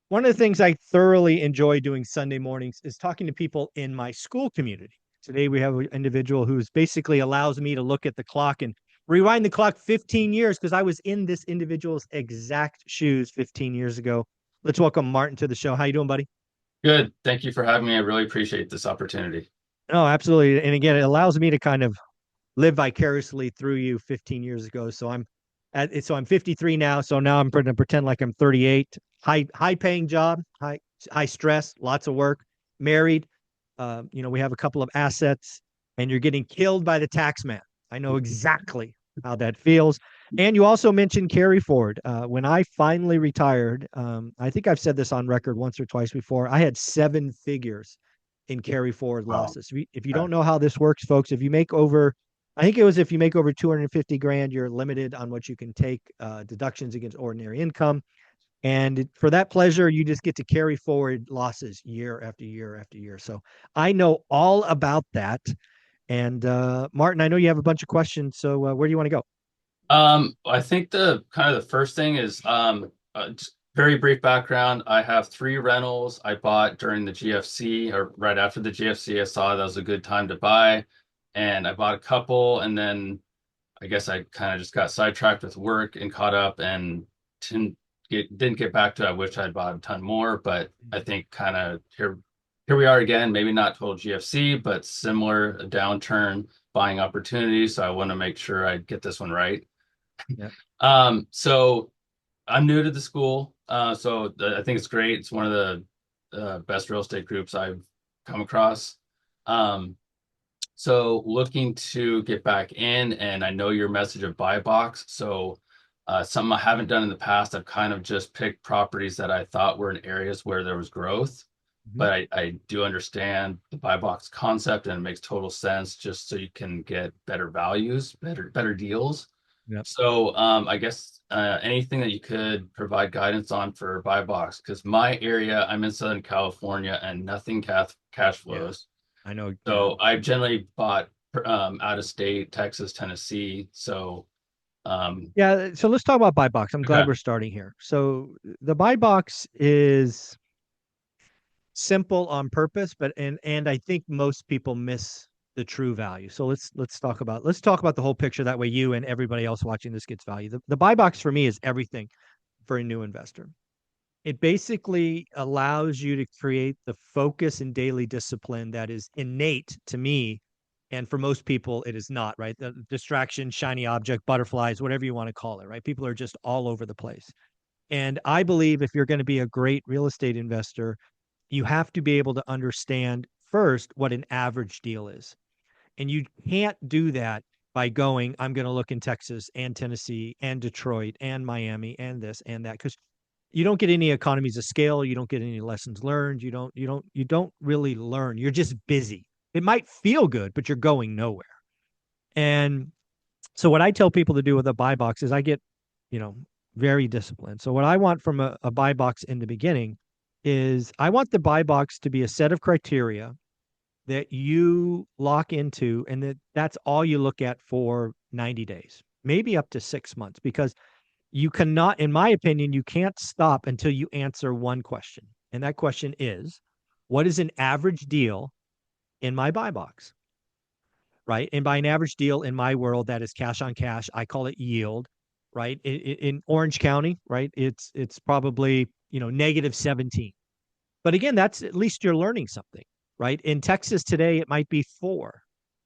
One of the things I thoroughly enjoy doing Sunday mornings is talking to people in my school community. Today we have an individual who's basically allows me to look at the clock and rewind the clock 15 years because I was in this individual's exact shoes 15 years ago. Let's welcome Martin to the show. How you doing, buddy? Good. Thank you for having me. I really appreciate this opportunity. Oh, absolutely. And again, it allows me to kind of live vicariously through you 15 years ago. So I'm 53 now. So now I'm going to pretend like I'm 38. High paying job, high stress, lots of work, married. We have a couple of assets, and you're getting killed by the tax man. I know exactly how that feels. And you also mentioned carry forward. When I finally retired, I think I've said this on record once or twice before. I had seven figures in carry forward Wow. losses. If you Okay. don't know how this works, folks, I think it was if you make over 250 grand, you're limited on what you can take deductions against ordinary income. And for that pleasure, you just get to carry forward losses year after year after year. So I know all about that. And Martin, I know you have a bunch of questions. So where do you want to go? I think the kind of the first thing is just very brief background. I have three rentals I bought during the GFC or right after the GFC. I saw that was a good time to buy, and I bought a couple, and then I guess I kind of just got sidetracked with work and caught up and didn't get back to. I wish I'd bought a ton more, but I think kind of here we are again. Maybe not total GFC, but similar a downturn buying opportunities. So I want to make sure I get this one right. Yeah. So I'm new to the school, I think it's great. It's one of the best real estate groups I've come across. Um, so looking to get back in, and I know your message of buy box. So something I haven't done in the past, I've kind of just picked properties that I thought were in areas where there was growth. Mhm. But I do understand the buy box concept, and it makes total sense just so you can get better values, better deals. Yep. So I guess anything that you could provide guidance on for buy box, because my area, I'm in Southern California and nothing cash Yeah. flows. I know. Yeah. So I've generally bought out of state, Texas, Tennessee. So Yeah. So let's talk about buy box. I'm glad okay, we're starting here. So the buy box is simple on purpose, but and I think most people miss the true value. So let's talk about the whole picture. That way, you and everybody else watching this gets value. The buy box for me is everything for a new investor. It basically allows you to create the focus and daily discipline that is innate to me. And for most people, it is not, right? The distraction, shiny object, butterflies, whatever you want to call it, right? People are just all over the place. And I believe if you're going to be a great real estate investor, you have to be able to understand first what an average deal is. And you can't do that by going, I'm going to look in Texas and Tennessee and Detroit and Miami and this and that, because you don't get any economies of scale. You don't get any lessons learned. You don't really learn. You're just busy. It might feel good, but you're going nowhere. And so what I tell people to do with a buy box is I get, you know, very disciplined. So what I want from a buy box in the beginning is I want the buy box to be a set of criteria that you lock into and that's all you look at for 90 days, maybe up to 6 months, because you cannot, in my opinion, you can't stop until you answer one question. And that question is, what is an average deal in my buy box? Right. And by an average deal in my world, that is cash on cash. I call it yield, right? In Orange County, right? It's probably, negative 17. But again, that's at least you're learning something, right? In Texas today, it might be 4.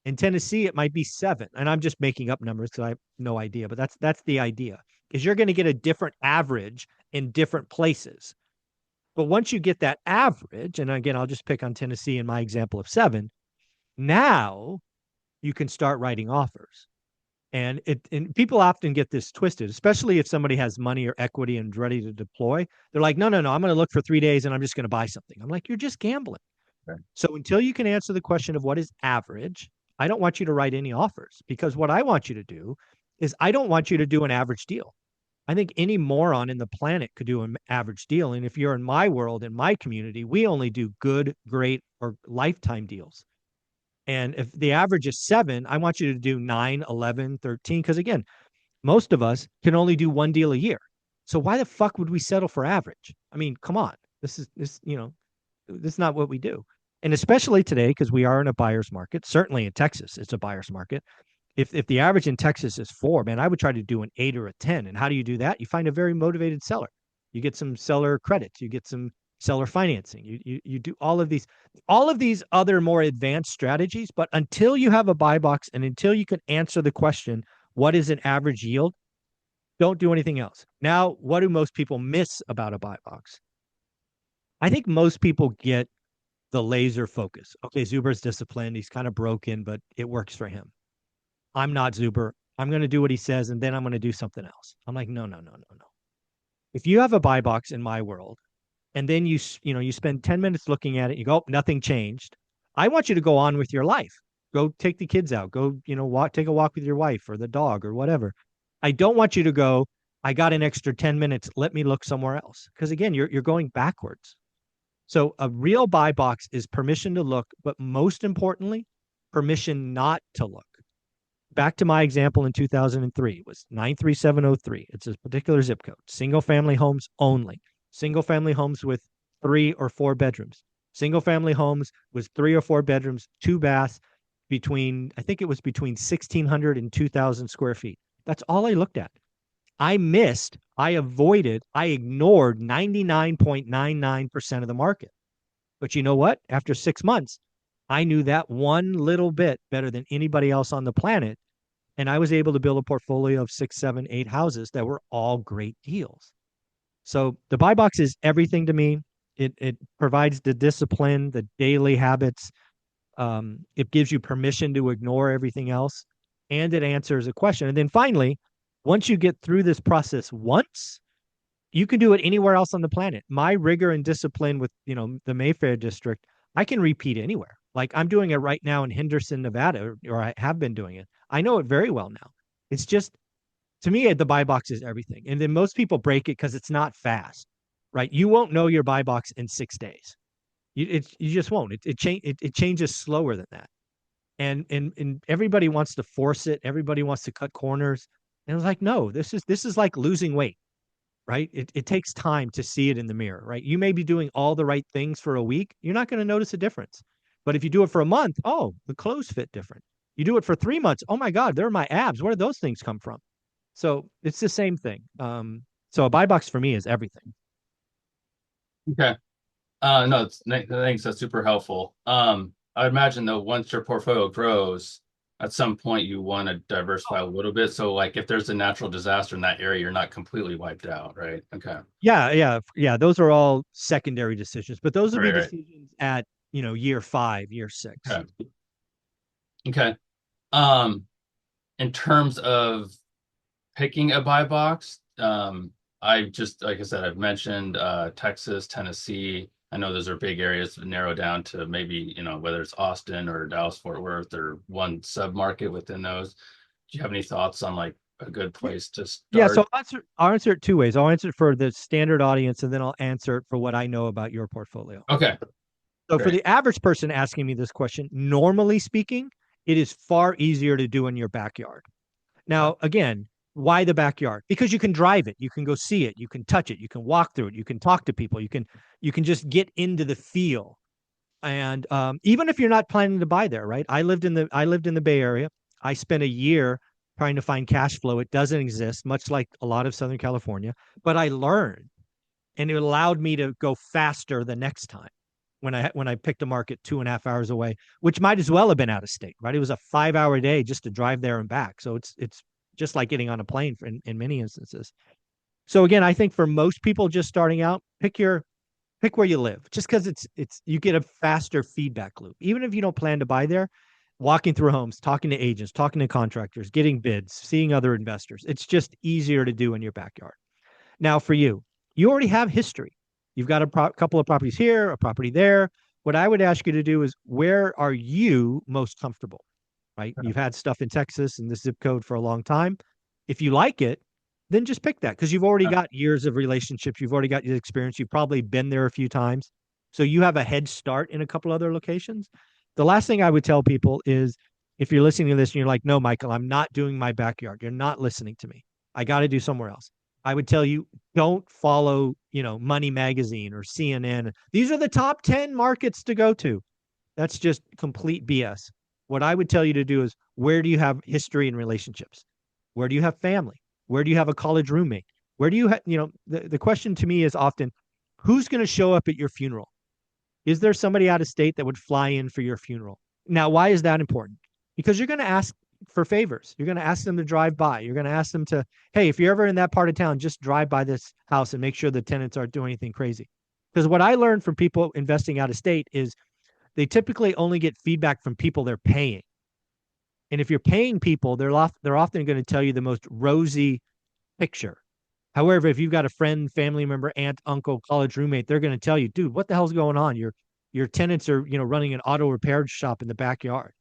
In Tennessee, it might be 7. And I'm just making up numbers because I have no idea, but that's the idea. Is you're going to get a different average in different places. But once you get that average, and again, I'll just pick on Tennessee in my example of 7, now you can start writing offers. And people often get this twisted, especially if somebody has money or equity and ready to deploy. They're like, no, no, no, I'm going to look for 3 days and I'm just going to buy something. I'm like, you're just gambling. So until you can answer the question of what is average, I don't want you to write any offers, because what I want you to do is I don't want you to do an average deal. I think any moron in the planet could do an average deal. And if you're in my world, in my community, we only do good, great, or lifetime deals. And if the average is 7, I want you to do 9, 11, 13. Because again, most of us can only do one deal a year. So why the fuck would we settle for average? I mean, come on. This is not what we do. And especially today, because we are in a buyer's market, certainly in Texas, it's a buyer's market. If the average in Texas is 4, man, I would try to do an 8 or a 10. And how do you do that? You find a very motivated seller. You get some seller credits, you get some seller financing. You do all of these other more advanced strategies, but until you have a buy box and until you can answer the question, what is an average yield? Don't do anything else. Now, what do most people miss about a buy box? I think most people get the laser focus. Okay, Zuber's disciplined. He's kind of broken, but it works for him. I'm not Zuber. I'm going to do what he says, and then I'm going to do something else. I'm like, no, no, no, no, no. If you have a buy box in my world, and then you spend 10 minutes looking at it, you go, oh, nothing changed. I want you to go on with your life. Go take the kids out. Go, take a walk with your wife or the dog or whatever. I don't want you to go, I got an extra 10 minutes. Let me look somewhere else. Because again, you're going backwards. So a real buy box is permission to look, but most importantly, permission not to look. Back to my example in 2003, it was 93703. It's a particular zip code, single family homes only, single family homes with 3 or 4 bedrooms, single family homes with 3 or 4 bedrooms, 2 baths I think it was between 1,600 and 2,000 square feet. That's all I looked at. I avoided, I ignored 99.99% of the market. But you know what? After 6 months, I knew that one little bit better than anybody else on the planet. And I was able to build a portfolio of 6, 7, 8 houses that were all great deals. So the buy box is everything to me. It provides the discipline, the daily habits. It gives you permission to ignore everything else, and it answers a question. And then finally, once you get through this process once, you can do it anywhere else on the planet. My rigor and discipline with, the Mayfair district, I can repeat anywhere. Like I'm doing it right now in Henderson, Nevada, or I have been doing it. I know it very well now. It's just, to me, the buy box is everything. And then most people break it because it's not fast, right? You won't know your buy box in 6 days. You just won't. It changes slower than that. And everybody wants to force it. Everybody wants to cut corners. And it's like, no, this is like losing weight, right? It takes time to see it in the mirror, right? You may be doing all the right things for a week. You're not going to notice a difference. But if you do it for a month, oh, the clothes fit different. You do it for 3 months. Oh my God, there are my abs. Where did those things come from? So it's the same thing. So a buy box for me is everything. Okay. No, thanks. That's super helpful. I imagine though, once your portfolio grows, at some point you want to diversify a little bit. So like if there's a natural disaster in that area, you're not completely wiped out, right? Okay. Yeah, yeah, yeah. Those are all secondary decisions, but those would be Right, right. decisions at, year 5, year 6. Okay. Okay. Um, in terms of picking a buy box, I just, like I said, I've mentioned Texas, Tennessee. I know those are big areas to narrow down to maybe, whether it's Austin or Dallas, Fort Worth, or one sub market within those. Do you have any thoughts on like a good place to Yeah, so start? I'll answer it 2 ways. I'll answer it for the standard audience, and then I'll answer it for what I know about your portfolio. Okay, So for great. the average person asking me this question, normally speaking, it is far easier to do in your backyard. Now, again, why the backyard? Because you can drive it, you can go see it, you can touch it, you can walk through it, you can talk to people, you can just get into the feel. And even if you're not planning to buy there, right? I lived in the Bay Area. I spent a year trying to find cash flow. It doesn't exist, much like a lot of Southern California. But I learned, and it allowed me to go faster the next time when I picked a market 2.5 hours away, which might as well have been out of state, right? It was a 5 hour day just to drive there and back. So it's just like getting on a plane in many instances. So again, I think for most people just starting out, pick where you live, just because it's you get a faster feedback loop. Even if you don't plan to buy there, walking through homes, talking to agents, talking to contractors, getting bids, seeing other investors, it's just easier to do in your backyard. Now, for you already have history. You've got a couple of properties here, a property there. What I would ask you to do is, where are you most comfortable? Right? You've had stuff in Texas and this zip code for a long time. If you like it, then just pick that, because you've already got years of relationships. You've already got your experience. You've probably been there a few times. So you have a head start in a couple other locations. The last thing I would tell people is, if you're listening to this and you're like, no, Michael, I'm not doing my backyard, you're not listening to me. I got to do somewhere else. I would tell you don't follow, Money Magazine or CNN. These are the top 10 markets to go to. That's just complete BS. What I would tell you to do is, where do you have history and relationships? Where do you have family? Where do you have a college roommate? Where do you have, the question to me is often, who's going to show up at your funeral? Is there somebody out of state that would fly in for your funeral? Now, why is that important? Because you're going to ask for favors. You're going to ask them to drive by. You're going to ask them to, hey, if you're ever in that part of town, just drive by this house and make sure the tenants aren't doing anything crazy. Because what I learned from people investing out of state is they typically only get feedback from people they're paying. And if you're paying people, they're often going to tell you the most rosy picture. However, if you've got a friend, family member, aunt, uncle, college roommate, they're going to tell you, dude, what the hell's going on? Your tenants are, running an auto repair shop in the backyard,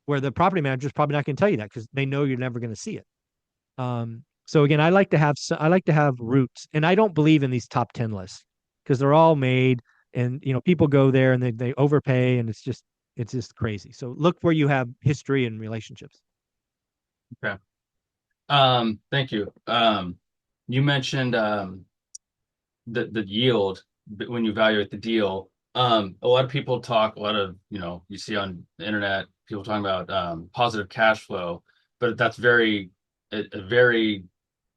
where the property manager is probably not going to tell you that because they know you're never going to see it. So again, I like to have roots, and I don't believe in these top 10 lists because they're all made, and people go there and they overpay, and it's just crazy. So look where you have history and relationships. Okay. Thank you. You mentioned the yield when you evaluate the deal. A lot of people talk, a lot of, you see on the internet, people talking about positive cash flow, but that's a very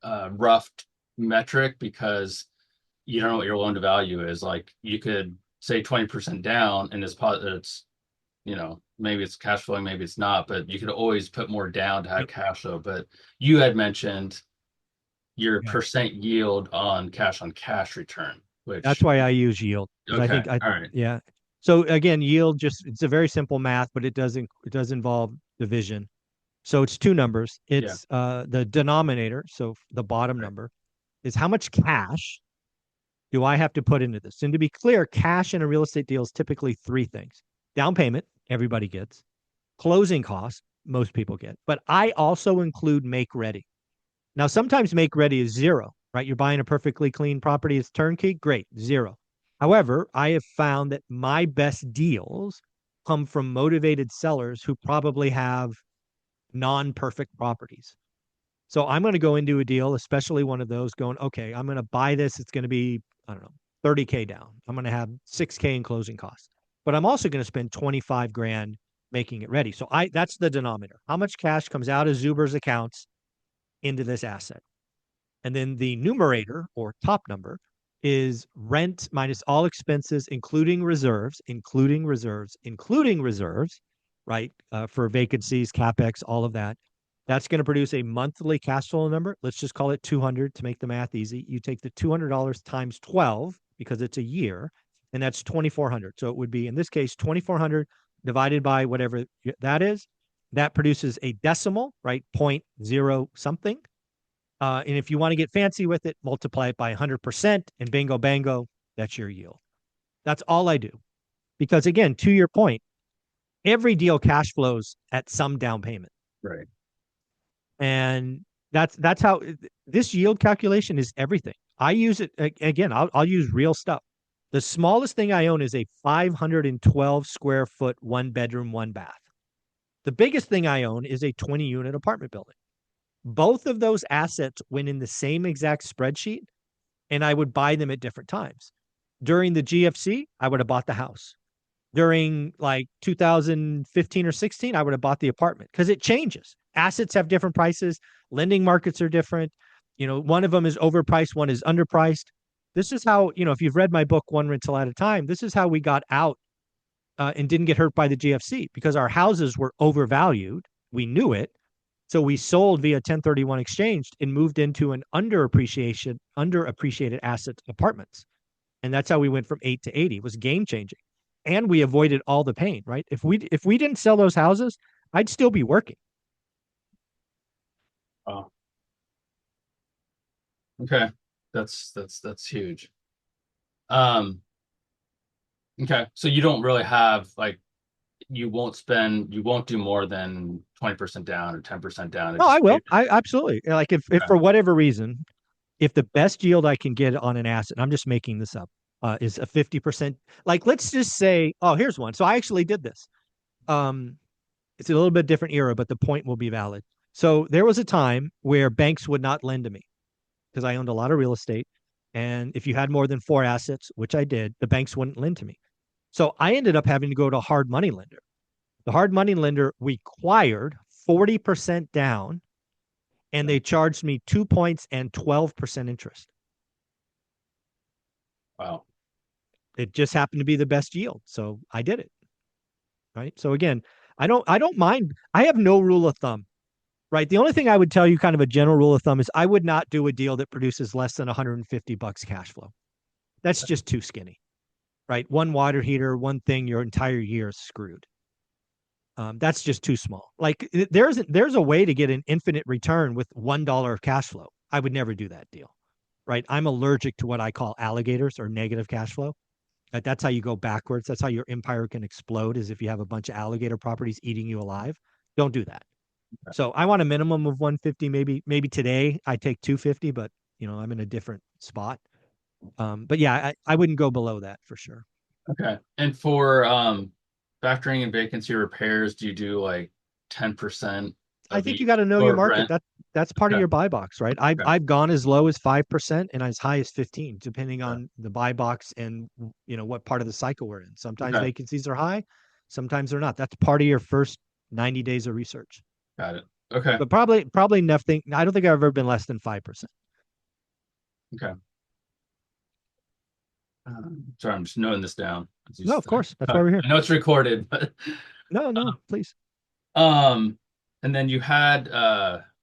rough metric because you don't know what your loan to value is. Like you could say 20% down and it's maybe it's cash flowing, maybe it's not, but you could always put more down to have Yep. cash flow. But you had mentioned your Yeah. percent yield on cash return, That's which, why I use yield, because I okay, think all right. yeah. So again, yield, just it's a very simple math, but it does involve division. So it's two numbers. Yeah, It's the denominator, so the bottom right, number is how much cash do I have to put into this? And to be clear, cash in a real estate deal is typically three things. Down payment, everybody gets. Closing costs, most people get. But I also include make ready. Now, sometimes make ready is zero, right? You're buying a perfectly clean property, it's turnkey, great, zero. However, I have found that my best deals come from motivated sellers who probably have non-perfect properties. So I'm going to go into a deal, especially one of those, going, okay, I'm going to buy this. It's going to be, I don't know, 30K down. I'm going to have 6K in closing costs, but I'm also going to spend 25 grand making it ready. So that's the denominator. How much cash comes out of Zuber's accounts into this asset? And then the numerator or top number is rent minus all expenses, including reserves, right? For vacancies, capex, all of that. That's going to produce a monthly cash flow number. Let's just call it 200 to make the math easy. You take the $200 times 12 because it's a year, and that's 2,400. So it would be, in this case, 2,400 divided by whatever that is. That produces a decimal, right? Point zero something. And if you want to get fancy with it, multiply it by 100%, and bingo, bango, that's your yield. That's all I do. Because again, to your point, every deal cash flows at some down payment. right. And that's how this yield calculation is everything. I use it again, I'll use real stuff. The smallest thing I own is a 512 square foot, one bedroom, one bath. The biggest thing I own is a 20 unit apartment building. Both of those assets went in the same exact spreadsheet, and I would buy them at different times. During the GFC, I would have bought the house. During like 2015 or 16, I would have bought the apartment because it changes. Assets have different prices. Lending markets are different. One of them is overpriced, one is underpriced. This is how, if you've read my book, One Rental at a Time, this is how we got out and didn't get hurt by the GFC because our houses were overvalued. We knew it. So we sold via 1031 exchange and moved into an underappreciated asset apartments. And that's how we went from 8 to 80. It was game changing. And we avoided all the pain, right? If we didn't sell those houses, I'd still be working. Oh, okay. That's huge. Um, okay. So you don't really have like you won't do more than 20% down or 10% down. It No, I just will. I absolutely, like, if okay. for whatever reason, if the best yield I can get on an asset, I'm just making this up, is a 50%. Like, let's just say, oh, here's one. So I actually did this. Um, it's a little bit different era, but the point will be valid. So there was a time where banks would not lend to me. because I owned a lot of real estate. And if you had more than four assets, which I did, the banks wouldn't lend to me. So I ended up having to go to a hard money lender. The hard money lender required 40% down, and they charged me 2 points and 12% interest. Wow. It just happened to be the best yield. So I did it. Right. So again, I don't mind. I have no rule of thumb. Right. The only thing I would tell you, kind of a general rule of thumb, is I would not do a deal that produces less than $150 cash flow. That's just too skinny. Right. One water heater, one thing, your entire year is screwed. That's just too small. Like there's a way to get an infinite return with $1 of cash flow. I would never do that deal. Right. I'm allergic to what I call alligators, or negative cash flow. That's how you go backwards. That's how your empire can explode, is if you have a bunch of alligator properties eating you alive. Don't do that. So I want a minimum of 150. Maybe today I take 250, but I'm in a different spot. But yeah, I wouldn't go below that for sure. Okay. And for factoring in vacancy repairs, do you do like 10% I of think you each got to know your or market. rent? That's part of Okay. your buy box, right? I've Okay. I've gone as low as 5% and as high as 15, depending Okay. on the buy box and what part of the cycle we're in. Sometimes Okay. vacancies are high, sometimes they're not. That's part of your first 90 days of research. Got it. Okay. But probably nothing. I don't think I've ever been less than 5%. Okay. Sorry, I'm just noting this down. No, of course. That's why I we're here. know it's recorded, but No, no, please. um, and then you had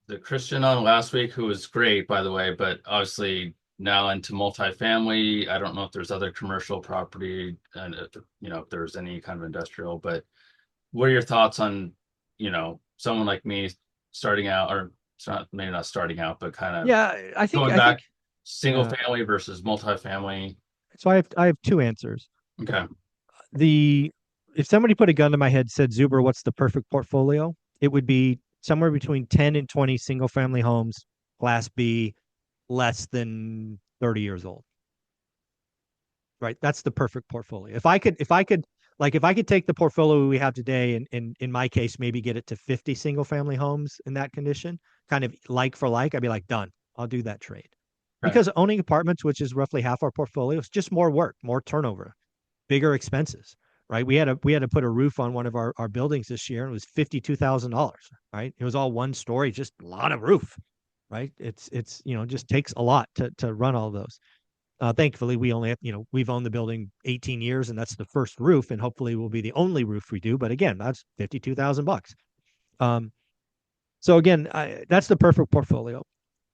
the Christian on last week, who was great, by the way, but obviously now into multifamily. I don't know if there's other commercial property and if there's any kind of industrial, but what are your thoughts on, someone like me starting out, or it's not, maybe not starting out, but kind of Yeah, I think going I think back single yeah. family versus multifamily? So I have two answers. Okay. The If somebody put a gun to my head, said, Zuber, what's the perfect portfolio? It would be somewhere between 10 and 20 single family homes, class B, less than 30 years old. Right? That's the perfect portfolio. If I could take the portfolio we have today, and in my case, maybe get it to 50 single family homes in that condition, kind of like for like, I'd be like, done. I'll do that trade. Okay. Because owning apartments, which is roughly half our portfolio, is just more work, more turnover, bigger expenses. Right. We had to put a roof on one of our buildings this year, and it was $52,000. Right. It was all one story, just a lot of roof. Right. It's just takes a lot to run all those. Thankfully, we only have, we've owned the building 18 years, and that's the first roof, and hopefully will be the only roof we do. But again, that's $52,000. Um, so again, that's the perfect portfolio.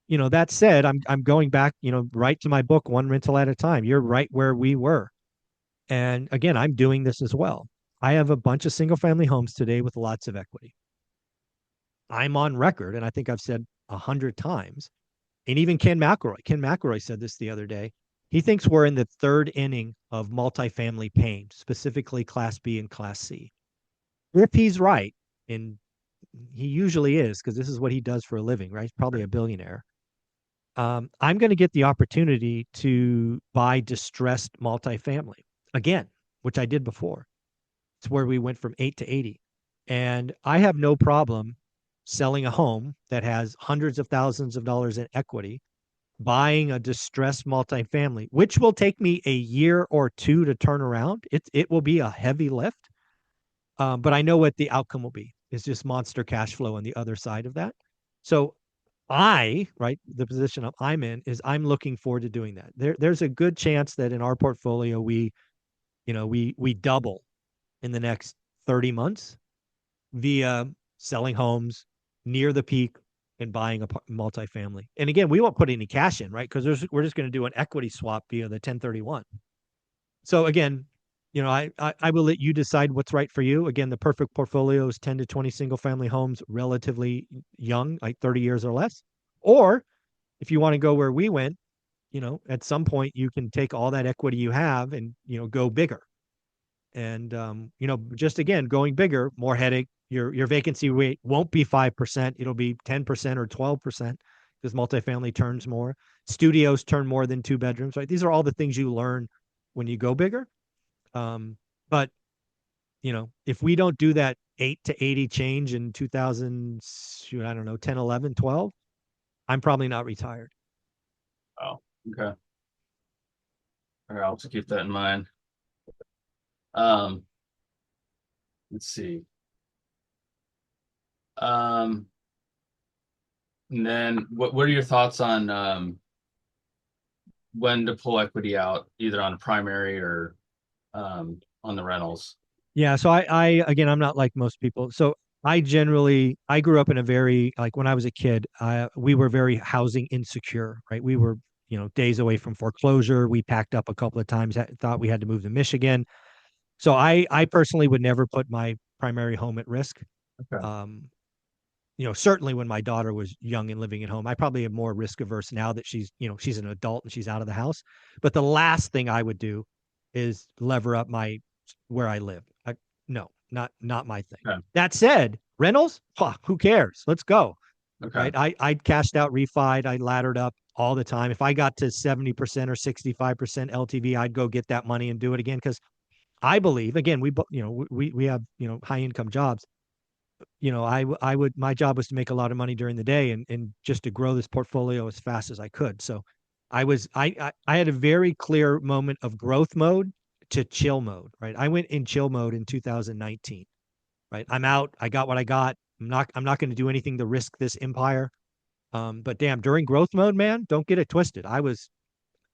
That said, I'm going back, right to my book, One Rental at a Time. You're right where we were. And again, I'm doing this as well. I have a bunch of single family homes today with lots of equity. I'm on record, and I think I've said 100 times, and even Ken McElroy said this the other day. He thinks we're in the third inning of multifamily pain, specifically Class B and Class C. If he's right, and he usually is, because this is what he does for a living, right? He's probably a billionaire. I'm going to get the opportunity to buy distressed multifamily again, which I did before. It's where we went from 8 to 80. And I have no problem selling a home that has hundreds of thousands of dollars in equity, buying a distressed multifamily, which will take me a year or two to turn around. It will be a heavy lift, but I know what the outcome will be. It's just monster cash flow on the other side of that. So right, the position I'm in is I'm looking forward to doing that. There's a good chance that in our portfolio we double in the next 30 months via selling homes near the peak and buying a multifamily. And again, we won't put any cash in, right? Because we're just going to do an equity swap via the 1031. So again, I will let you decide what's right for you. Again, the perfect portfolio is 10 to 20 single family homes, relatively young, like 30 years or less. Or if you want to go where we went, at some point you can take all that equity you have and, go bigger. And just again, going bigger, more headache. Your vacancy rate won't be 5%. It'll be 10% or 12% because multifamily turns more. Studios turn more than two bedrooms, right? These are all the things you learn when you go bigger. But if we don't do that 8 to 80 change in 2000, shoot, I don't know, 10, 11, 12, I'm probably not retired. Oh, okay. All right, I'll just keep that in mind. Um, let's see. Um, and then what are your thoughts on when to pull equity out, either on a primary or on the rentals? Yeah, so again, I'm not like most people. So I grew up in a very, like when I was a kid, we were very housing insecure, right? We were, days away from foreclosure. We packed up a couple of times, thought we had to move to Michigan. So I personally would never put my primary home at risk. Okay. Um, certainly when my daughter was young and living at home, I probably am more risk averse now that she's an adult and she's out of the house. But the last thing I would do is lever up my where I live. No, not my thing. Okay. That said, rentals, who cares? Let's go. Okay. Right. I cashed out, refied, I laddered up all the time. If I got to 70% or 65% LTV, I'd go get that money and do it again. Because I believe, again, we have, high income jobs. I would, my job was to make a lot of money during the day and just to grow this portfolio as fast as I could. So I had a very clear moment of growth mode to chill mode, right? I went in chill mode in 2019, right? I'm out. I got what I got. I'm not going to do anything to risk this empire. But damn, during growth mode, man, don't get it twisted. I was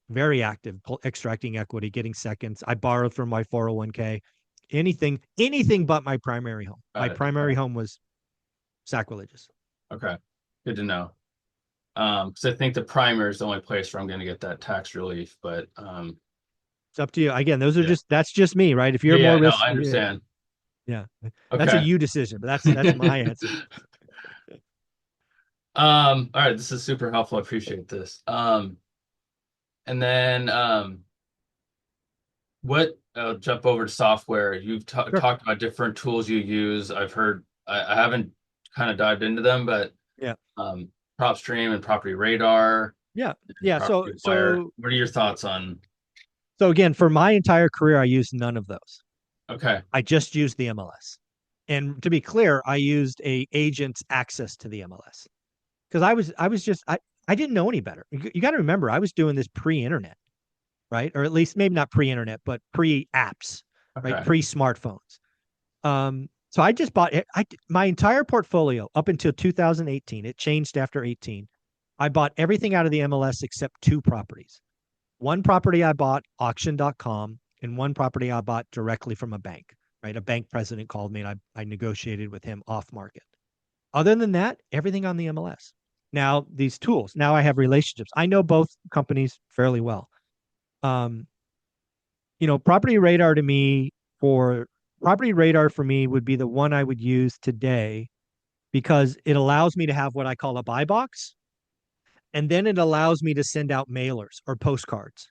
very active, extracting equity, getting seconds. I borrowed from my 401k, anything but my primary home. My Got it. primary home was sacrilegious. Okay. Good to know. Because I think the primer is the only place where I'm going to get that tax relief. But It's up to you. Again, yeah, that's just me, right? If you're yeah, more no, risk, I yeah, understand. yeah, that's a Okay. you decision, but that's my answer. All right, this is super helpful. I appreciate this. And then what? I'll jump over to software. You've Sure. talked about different tools you use. I've heard. I haven't kind of dived into them, but Yeah, um, PropStream and Property Radar yeah, and yeah. So Property Wire. so What are your thoughts on? so again, for my entire career, I used none of those. Okay. I just used the MLS. And to be clear, I used a agent's access to the MLS because I didn't know any better. You got to remember, I was doing this pre-internet, right? Or at least maybe not pre-internet, but pre-apps, right? Okay. Pre-smartphones. So I just bought it. My entire portfolio up until 2018. It changed after 18. I bought everything out of the MLS except two properties. One property I bought auction.com and one property I bought directly from a bank, right? A bank president called me and I negotiated with him off market. Other than that, everything on the MLS. Now, these tools, now I have relationships. I know both companies fairly well. Um, Property Radar to me for Property Radar for me would be the one I would use today because it allows me to have what I call a buy box. And then it allows me to send out mailers or postcards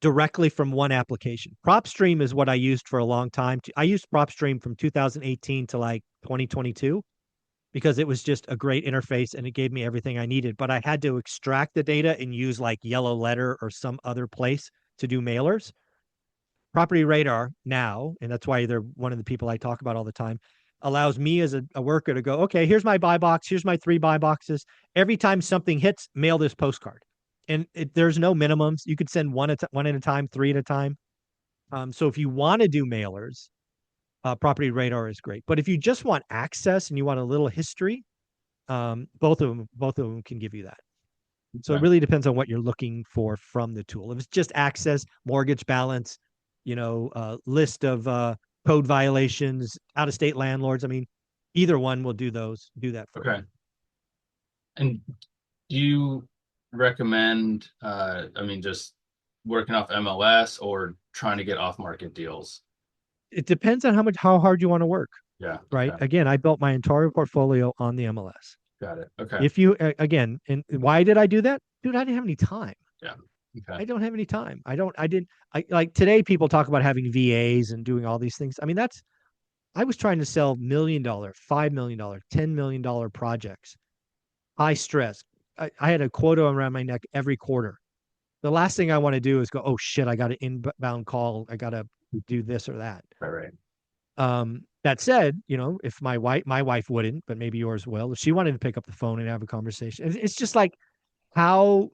directly from one application. PropStream is what I used for a long time. I used PropStream from 2018 to like 2022 because it was just a great interface and it gave me everything I needed. But I had to extract the data and use like Yellow Letter or some other place to do mailers. Property Radar now, and that's why they're one of the people I talk about all the time, allows me as a worker to go, okay, here's my buy box, here's my three buy boxes. Every time something hits, mail this postcard. And there's no minimums. You could send one at a time, three at a time. So if you want to do mailers, Property Radar is great. But if you just want access and you want a little history, both of them can give you that. So it Okay. really depends on what you're looking for from the tool. If it's just access, mortgage balance, list of code violations, out of state landlords. I mean, either one will do that for you. Okay. And do you recommend, I mean, just working off MLS or trying to get off market deals? It depends on how hard you want to work, Yeah. right? Okay. Again, I built my entire portfolio on the MLS. Got it. Okay. If you again, and why did I do that? Dude, I didn't have any time. Yeah. Okay. I don't have any time. I didn't I like today people talk about having VAs and doing all these things. I mean, I was trying to sell $1 million, $5 million, $10 million projects. High stress. I had a quota around my neck every quarter. The last thing I want to do is go, oh shit, I got an inbound call. I got to do this or that. Right, right. That said, if my wife wouldn't, but maybe yours will, if she wanted to pick up the phone and have a conversation, it's just like how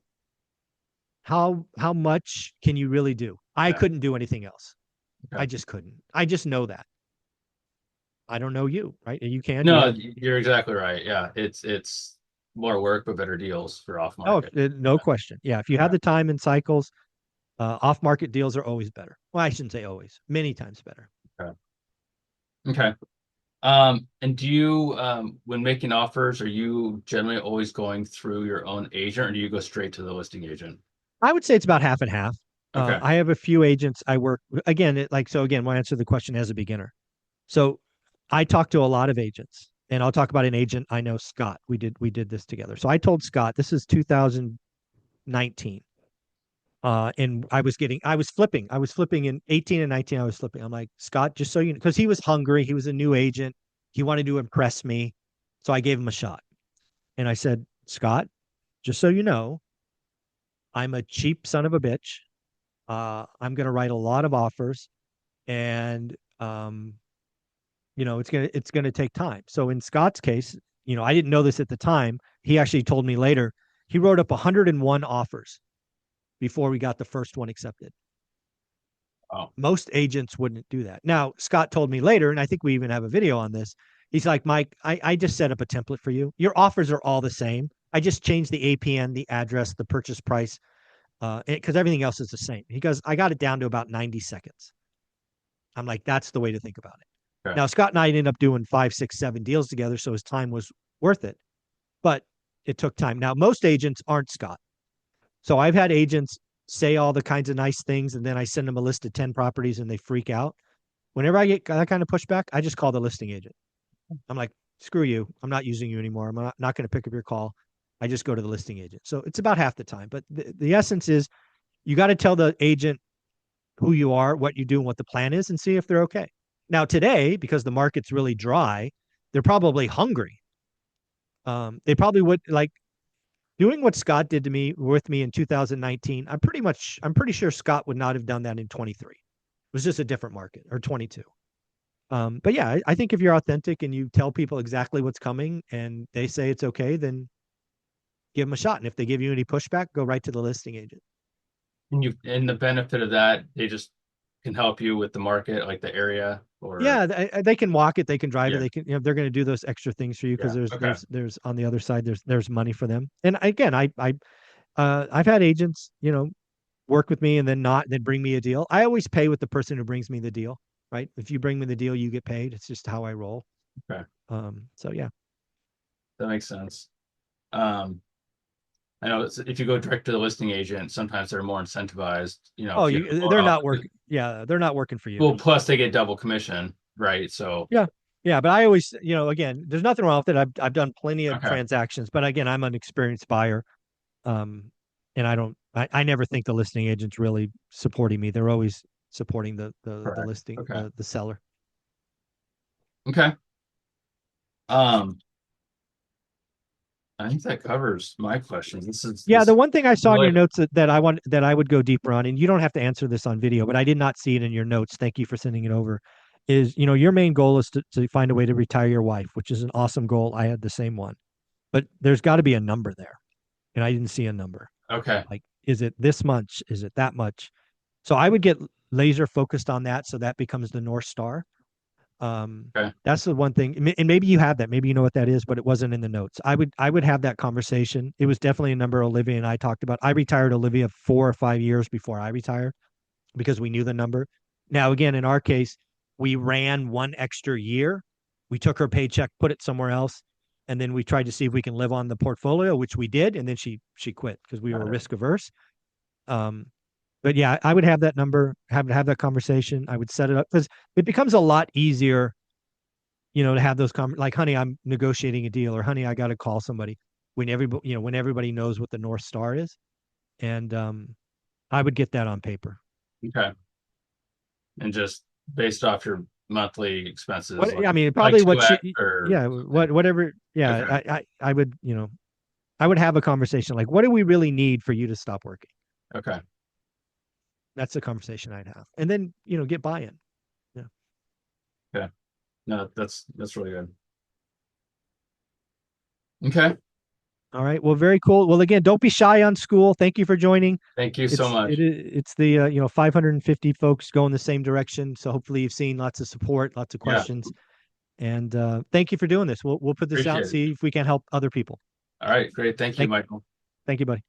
how much can you really do? I Yeah. couldn't do anything else. I Okay. just couldn't. I just know that. I don't know you, right? You can. Do you No, have? you're exactly right. Yeah, it's more work but better deals for off Oh, market. no question. Yeah, if you have Yeah. the time and cycles, off market deals are always better. Well, I shouldn't say always. Many times better. Okay. Okay. And do you, when making offers, are you generally always going through your own agent, or do you go straight to the listing agent? I would say it's about half and half. Okay. I have a few agents I work again. So again, we'll answer the question as a beginner. So I talk to a lot of agents, and I'll talk about an agent I know, Scott. We did this together. So I told Scott this is 2019. And I was flipping in 18 and 19. I was flipping. I'm like, Scott, just so you know, because he was hungry. He was a new agent. He wanted to impress me. So I gave him a shot. And I said, Scott, just so you know, I'm a cheap son of a bitch. I'm going to write a lot of offers, and it's going to take time. So in Scott's case, I didn't know this at the time. He actually told me later. He wrote up 101 offers before we got the first one accepted. Oh, Most agents wouldn't do that. Now, Scott told me later, and I think we even have a video on this. He's like, Mike, I just set up a template for you. Your offers are all the same. I just changed the APN, the address, the purchase price, because everything else is the same. He goes, I got it down to about 90 seconds. I'm like, that's the way to think about it. okay. Now, Scott and I ended up doing 5, 6, 7 deals together, so his time was worth it, but it took time. Now, most agents aren't Scott. So I've had agents say all the kinds of nice things, and then I send them a list of 10 properties and they freak out. Whenever I get that kind of pushback, I just call the listing agent. I'm like, screw you. I'm not using you anymore. I'm not going to pick up your call. I just go to the listing agent. So it's about half the time. But the essence is you got to tell the agent who you are, what you do, and what the plan is, and see if they're okay. Now, today, because the market's really dry, they're probably hungry. They probably would like doing what Scott did to me with me in 2019. I'm pretty sure Scott would not have done that in 23. It was just a different market, or 22. But yeah, I think if you're authentic and you tell people exactly what's coming and they say it's okay, then give them a shot. And if they give you any pushback, go right to the listing agent. And the benefit of that, they just can help you with the market, like the area, or Yeah, they can walk it, they can drive it, yeah, they can, they're going to do those extra things for you because yeah. there's Okay. there's there's on the other side there's money for them. And again, I've had agents, work with me and then bring me a deal. I always pay with the person who brings me the deal, right? If you bring me the deal, you get paid. It's just how I roll. Okay. So yeah. That makes sense. Um, I know if you go direct to the listing agent, sometimes they're more incentivized. Oh, If you have a lower they're offer, not working. Yeah, they're not working for you. well, plus they get double commission, right? So, Yeah. Yeah, but I always, again, there's nothing wrong with it. I've done plenty of okay, transactions, but again, I'm an experienced buyer. Um, and I never think the listing agent's really supporting me. They're always supporting the correct. listing, Okay, the seller. okay. Um, I think that covers my questions. Yeah, the This one thing I saw in your really notes that I would go deeper on, and you don't have to answer this on video, but I did not see it in your notes. Thank you for sending it over. Is your main goal is to find a way to retire your wife, which is an awesome goal. I had the same one, but there's got to be a number there, and I didn't see a number. okay. Like, is it this much? Is it that much? So I would get laser focused on that, so that becomes the North Star. Okay. That's the one thing, and maybe you have that, maybe you know what that is, but it wasn't in the notes. I would have that conversation. It was definitely a number Olivia and I talked about. I retired Olivia 4 or 5 years before I retired because we knew the number. Now, again, in our case, we ran one extra year. We took her paycheck, put it somewhere else, and then we tried to see if we can live on the portfolio, which we did, and then she quit because we were Got it. risk averse. Um, but yeah, I would have that number, have that conversation. I would set it up because it becomes a lot easier, to have those like, honey, I'm negotiating a deal, or honey, I got to call somebody when everybody knows what the North Star is. And I would get that on paper. Okay. And just based off your monthly expenses, What I mean, like probably what 2x she, or yeah, whatever. Yeah, okay. I would, I would have a conversation like, what do we really need for you to stop working? Okay. That's the conversation I'd have, and then get buy-in. Yeah. Okay. No, that's really good. Okay. All right. Well, very cool. Well, again, don't be shy on school. Thank you for joining. Thank you so much. It's the 550 folks going the same direction. So hopefully you've seen lots of support, lots of Yeah, questions, and thank you for doing this. We'll put this out, appreciate it. see if we can help other people. All right, great. Thank you, Thank Michael. thank you, buddy.